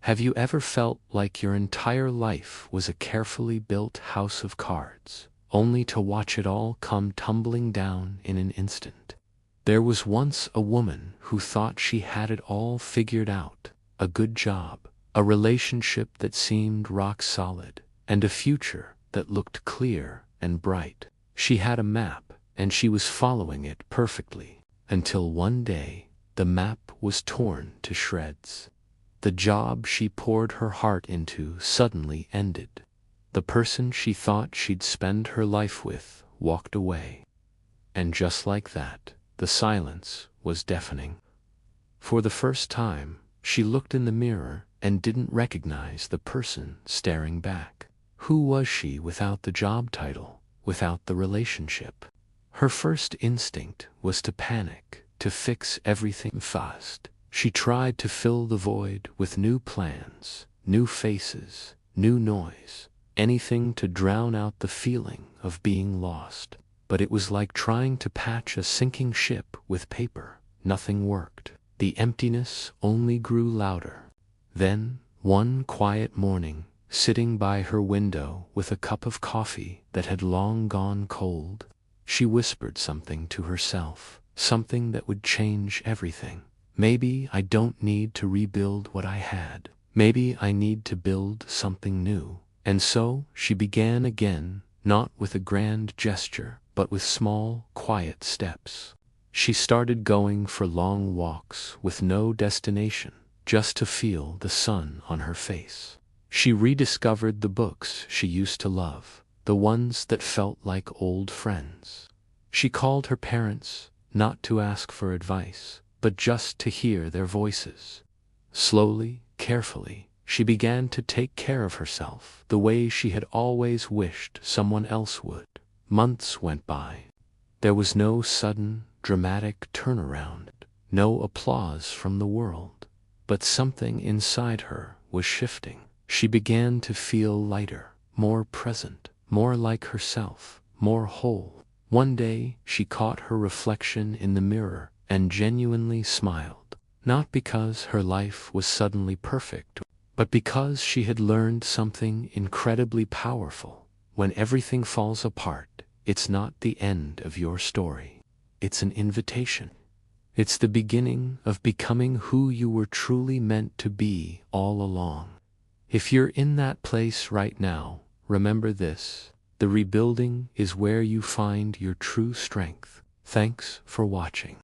Have you ever felt like your entire life was a carefully built house of cards, only to watch it all come tumbling down in an instant? There was once a woman who thought she had it all figured out: a good job, a relationship that seemed rock solid, and a future that looked clear and bright. She had a map, and she was following it perfectly, until one day the map was torn to shreds. The job she poured her heart into suddenly ended. The person she thought she'd spend her life with walked away. And just like that, the silence was deafening. For the first time, she looked in the mirror and didn't recognize the person staring back. Who was she without the job title, without the relationship? Her first instinct was to panic, to fix everything fast. She tried to fill the void with new plans, new faces, new noise, anything to drown out the feeling of being lost. But it was like trying to patch a sinking ship with paper. Nothing worked. The emptiness only grew louder. Then, one quiet morning, sitting by her window with a cup of coffee that had long gone cold, she whispered something to herself, something that would change everything. Maybe I don't need to rebuild what I had. Maybe I need to build something new. And so she began again, not with a grand gesture, but with small, quiet steps. She started going for long walks with no destination, just to feel the sun on her face. She rediscovered the books she used to love, the ones that felt like old friends. She called her parents, not to ask for advice, but just to hear their voices. Slowly, carefully, she began to take care of herself, the way she had always wished someone else would. Months went by. There was no sudden, dramatic turnaround, no applause from the world. But something inside her was shifting. She began to feel lighter, more present, more like herself, more whole. One day, she caught her reflection in the mirror and genuinely smiled, not because her life was suddenly perfect, but because she had learned something incredibly powerful. When everything falls apart, it's not the end of your story. It's an invitation. It's the beginning of becoming who you were truly meant to be all along. If you're in that place right now, remember this: the rebuilding is where you find your true strength. Thanks for watching.